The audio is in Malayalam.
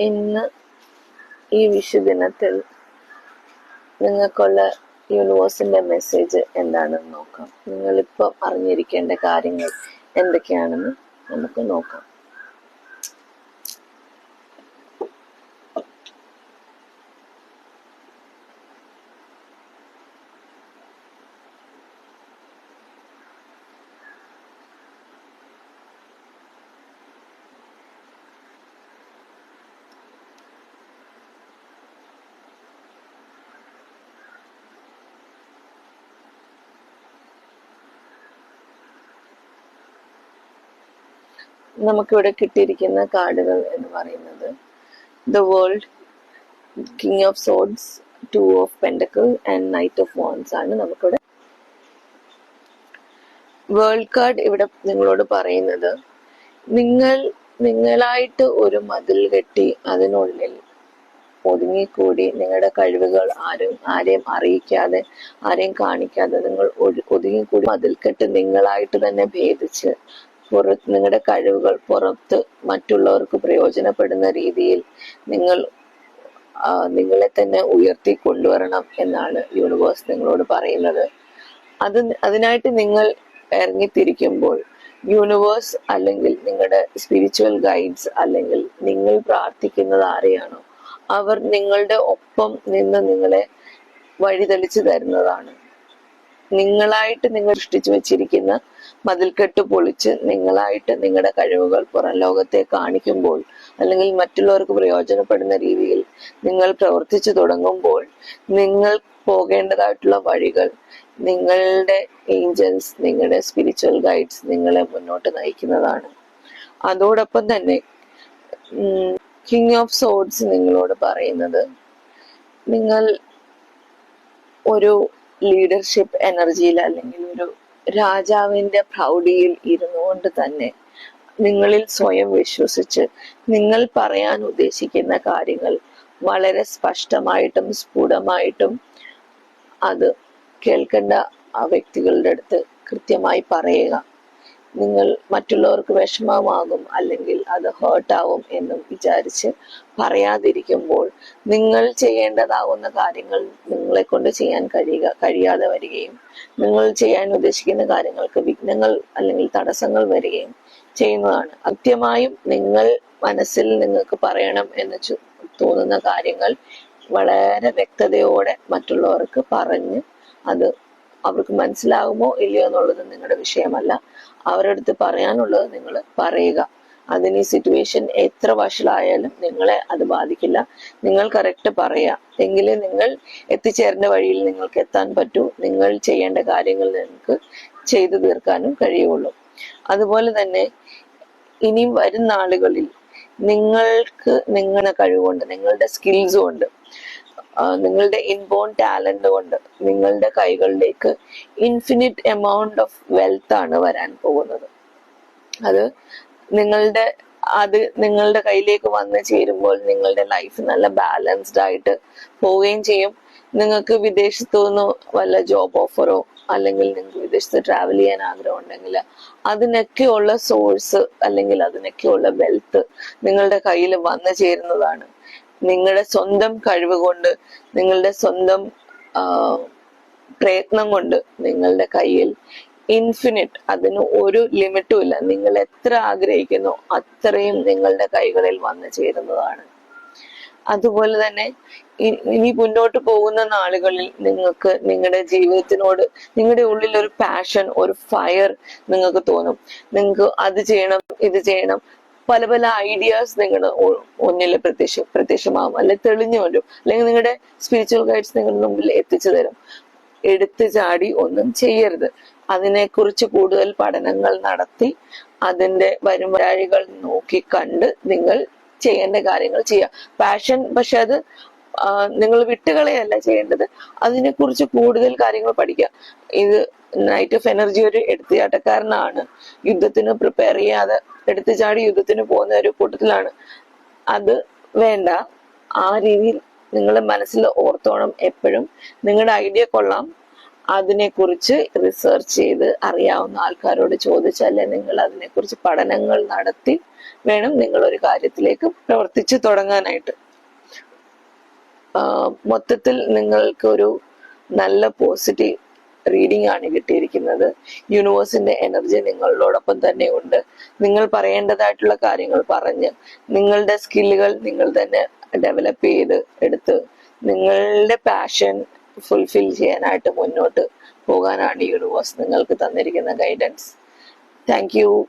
ഇന്ന് ഈ വിഷുദിനത്തിൽ നിങ്ങൾക്കുള്ള യൂണിവേഴ്സിന്റെ മെസ്സേജ് എന്താണെന്ന് നോക്കാം. നിങ്ങളിപ്പം അറിഞ്ഞിരിക്കേണ്ട കാര്യങ്ങൾ എന്തൊക്കെയാണെന്ന് നമുക്ക് നോക്കാം. നമുക്കിവിടെ കിട്ടിയിരിക്കുന്ന കാർഡുകൾ എന്ന് പറയുന്നത് the world, king of swords, two of pentacle and knight of wands ആണ് നമുക്കിവിടെ. വേൾഡ് കാർഡ് ഇവിടെ നിങ്ങളോട് പറയുന്നത് നിങ്ങളായിട്ട് ഒരു മതിൽ കെട്ടി അതിനുള്ളിൽ ഒതുങ്ങിക്കൂടി നിങ്ങളുടെ കഴിവുകൾ ആരെയും അറിയിക്കാതെ ആരെയും കാണിക്കാതെ നിങ്ങൾ ഒതുങ്ങിക്കൂടി മതിൽക്കെട്ട് നിങ്ങളായിട്ട് തന്നെ ഭേദിച്ച് നിങ്ങളുടെ കഴിവുകൾ പുറത്ത് മറ്റുള്ളവർക്ക് പ്രയോജനപ്പെടുന്ന രീതിയിൽ നിങ്ങളെ തന്നെ ഉയർത്തി കൊണ്ടുവരണം എന്നാണ് യൂണിവേഴ്സ് നിങ്ങളോട് പറയുന്നത്. അതിനായിട്ട് നിങ്ങൾ ഇറങ്ങിത്തിരിക്കുമ്പോൾ യൂണിവേഴ്സ് അല്ലെങ്കിൽ നിങ്ങളുടെ സ്പിരിച്വൽ ഗൈഡ്സ് അല്ലെങ്കിൽ നിങ്ങൾ പ്രാർത്ഥിക്കുന്നത് ആരെയാണോ അവർ നിങ്ങളുടെ ഒപ്പം നിന്ന് നിങ്ങളെ വഴിതെളിച്ചു തരുന്നതാണ്. നിങ്ങളായിട്ട് നിങ്ങൾ സൃഷ്ടിച്ചു വെച്ചിരിക്കുന്ന മതിൽക്കെട്ട് പൊളിച്ച് നിങ്ങളായിട്ട് നിങ്ങളുടെ കഴിവുകൾ പുറം ലോകത്തെ കാണിക്കുമ്പോൾ അല്ലെങ്കിൽ മറ്റുള്ളവർക്ക് പ്രയോജനപ്പെടുന്ന രീതിയിൽ നിങ്ങൾ പ്രവർത്തിച്ചു തുടങ്ങുമ്പോൾ നിങ്ങൾ പോകേണ്ടതായിട്ടുള്ള വഴികൾ നിങ്ങളുടെ ഏഞ്ചൽസ്, നിങ്ങളുടെ സ്പിരിച്വൽ ഗൈഡ്സ് നിങ്ങളെ മുന്നോട്ട് നയിക്കുന്നതാണ്. അതോടൊപ്പം തന്നെ കിങ് ഓഫ് സോഡ്സ് നിങ്ങളോട് പറയുന്നത് നിങ്ങൾ ഒരു ലീഡർഷിപ്പ് എനർജിയിൽ അല്ലെങ്കിൽ ഒരു രാജാവിന്റെ പ്രൗഢിയിൽ ഇരുന്നുകൊണ്ട് തന്നെ നിങ്ങളിൽ സ്വയം വിശ്വസിച്ച് നിങ്ങൾ പറയാൻ ഉദ്ദേശിക്കുന്ന കാര്യങ്ങൾ വളരെ സ്പഷ്ടമായിട്ടും സ്ഫുടമായിട്ടും അത് കേൾക്കേണ്ട ആ വ്യക്തികളുടെ അടുത്ത് കൃത്യമായി പറയുക. നിങ്ങൾ മറ്റുള്ളവർക്ക് വിഷമമാകും അല്ലെങ്കിൽ അത് ഹേർട്ടാവും എന്നും വിചാരിച്ച് പറയാതിരിക്കുമ്പോൾ നിങ്ങൾ ചെയ്യേണ്ടതാവുന്ന കാര്യങ്ങൾ നിങ്ങളെ കൊണ്ട് ചെയ്യാൻ കഴിയാതെ വരികയും നിങ്ങൾ ചെയ്യാൻ ഉദ്ദേശിക്കുന്ന കാര്യങ്ങൾക്ക് വിഘ്നങ്ങൾ അല്ലെങ്കിൽ തടസ്സങ്ങൾ വരികയും ചെയ്യുന്നതാണ്. കൃത്യമായും നിങ്ങൾ മനസ്സിൽ നിങ്ങൾക്ക് പറയണം എന്ന് തോന്നുന്ന കാര്യങ്ങൾ വളരെ വ്യക്തതയോടെ മറ്റുള്ളവർക്ക് പറഞ്ഞ് അത് അവർക്ക് മനസ്സിലാകുമോ ഇല്ലയോ എന്നുള്ളത് നിങ്ങളുടെ വിഷയമല്ല. അവരുടെ അടുത്ത് പറയാനുള്ളത് നിങ്ങൾ പറയുക. അതിന് ഈ സിറ്റുവേഷൻ എത്ര വഷളായാലും നിങ്ങളെ അത് ബാധിക്കില്ല. നിങ്ങൾ കറക്റ്റ് പറയാ എങ്കിലേ നിങ്ങൾ എത്തിച്ചേരേണ്ട വഴിയിൽ നിങ്ങൾക്ക് എത്താൻ പറ്റൂ. നിങ്ങൾ ചെയ്യേണ്ട കാര്യങ്ങൾ നിങ്ങൾക്ക് ചെയ്തു തീർക്കാനും കഴിയുള്ളൂ. അതുപോലെ തന്നെ ഇനിയും വരുന്ന നാളുകളിൽ നിങ്ങൾക്ക് നിങ്ങളുടെ കഴിവുകൊണ്ട് നിങ്ങളുടെ സ്കിൽസ് കൊണ്ട് നിങ്ങളുടെ ഇൻബോൺ ടാലന്റ് കൊണ്ട് നിങ്ങളുടെ കൈകളിലേക്ക് ഇൻഫിനിറ്റ് എമൗണ്ട് ഓഫ് വെൽത്ത് ആണ് വരാൻ പോകുന്നത്. അത് നിങ്ങളുടെ കയ്യിലേക്ക് വന്നു ചേരുമ്പോൾ നിങ്ങളുടെ ലൈഫ് നല്ല ബാലൻസ്ഡ് ആയിട്ട് പോവുകയും ചെയ്യും. നിങ്ങൾക്ക് വിദേശത്തു നിന്ന് വല്ല ജോബ് ഓഫറോ അല്ലെങ്കിൽ നിങ്ങൾക്ക് വിദേശത്ത് ട്രാവൽ ചെയ്യാൻ ആഗ്രഹം ഉണ്ടെങ്കിൽ അതിനൊക്കെയുള്ള സോഴ്സ് അല്ലെങ്കിൽ അതിനൊക്കെയുള്ള വെൽത്ത് നിങ്ങളുടെ കയ്യിൽ വന്നു ചേരുന്നതാണ്. നിങ്ങളുടെ സ്വന്തം കഴിവ് കൊണ്ട് നിങ്ങളുടെ സ്വന്തം പ്രയത്നം കൊണ്ട് നിങ്ങളുടെ കയ്യിൽ ഇൻഫിനിറ്റ്, അതിന് ഒരു ലിമിറ്റും ഇല്ല. നിങ്ങൾ എത്ര ആഗ്രഹിക്കുന്നോ അത്രയും നിങ്ങളുടെ കൈകളിൽ വന്നു ചേരുന്നതാണ്. അതുപോലെ തന്നെ ഇനി മുന്നോട്ട് പോകുന്ന നാളുകളിൽ നിങ്ങൾക്ക് നിങ്ങളുടെ ജീവിതത്തിനോട് നിങ്ങളുടെ ഉള്ളിൽ ഒരു പാഷൻ, ഒരു ഫയർ നിങ്ങൾക്ക് തോന്നും. നിങ്ങൾക്ക് അത് ചെയ്യണം ഇത് ചെയ്യണം, പല പല ഐഡിയാസ് നിങ്ങളുടെ മുന്നിൽ പ്രത്യക്ഷമാകും, അല്ലെങ്കിൽ തെളിഞ്ഞു വരും, അല്ലെങ്കിൽ നിങ്ങളുടെ സ്പിരിച്വൽ ഗൈഡ്സ് നിങ്ങളുടെ മുമ്പിൽ എത്തിച്ചു തരും. എടുത്തു ചാടി ഒന്നും ചെയ്യരുത്. അതിനെക്കുറിച്ച് കൂടുതൽ പഠനങ്ങൾ നടത്തി അതിന്റെ വരുംവരാഴികൾ നോക്കി കണ്ട് നിങ്ങൾ ചെയ്യേണ്ട കാര്യങ്ങൾ ചെയ്യുക. പാഷൻ പക്ഷെ അത് നിങ്ങൾ വിട്ടുകളയല്ല ചെയ്യേണ്ടത്, അതിനെക്കുറിച്ച് കൂടുതൽ കാര്യങ്ങൾ പഠിക്കുക. ഇത് നൈറ്റ് ഓഫ് എനർജി ഒരു എടുത്തുചാട്ടക്കാരനാണ്. യുദ്ധത്തിന് പ്രിപ്പയർ ചെയ്യാതെ എടുത്തു ചാടി യുദ്ധത്തിന് പോകുന്ന ഒരു കൂട്ടത്തിലാണ്. അത് വേണ്ട. ആ രീതിയിൽ നിങ്ങളുടെ മനസ്സിൽ ഓർത്തോണം എപ്പോഴും നിങ്ങളുടെ ഐഡിയ കൊള്ളാം, അതിനെക്കുറിച്ച് റിസർച്ച് ചെയ്ത് അറിയാവുന്ന ആൾക്കാരോട് ചോദിച്ചല്ലേ നിങ്ങൾ അതിനെക്കുറിച്ച് പഠനങ്ങൾ നടത്തി വേണം നിങ്ങൾ ഒരു കാര്യത്തിലേക്ക് പ്രവർത്തിച്ചു തുടങ്ങാനായിട്ട്. മൊത്തത്തിൽ നിങ്ങൾക്ക് ഒരു നല്ല പോസിറ്റീവ് റീഡിംഗ് ആണ് കിട്ടിയിരിക്കുന്നത്. യൂണിവേഴ്സിന്റെ എനർജി നിങ്ങളോടൊപ്പം തന്നെ ഉണ്ട്. നിങ്ങൾ പറയേണ്ടതായിട്ടുള്ള കാര്യങ്ങൾ പറഞ്ഞ് നിങ്ങളുടെ സ്കില്ലുകൾ നിങ്ങൾ തന്നെ ഡെവലപ്പ് ചെയ്ത് എടുത്ത് നിങ്ങളുടെ പാഷൻ ഫുൾഫിൽ ചെയ്യാനായിട്ട് മുന്നോട്ട് പോകാനാണ് യൂണിവേഴ്സ് നിങ്ങൾക്ക് തന്നിരിക്കുന്ന ഗൈഡൻസ്. Thank you.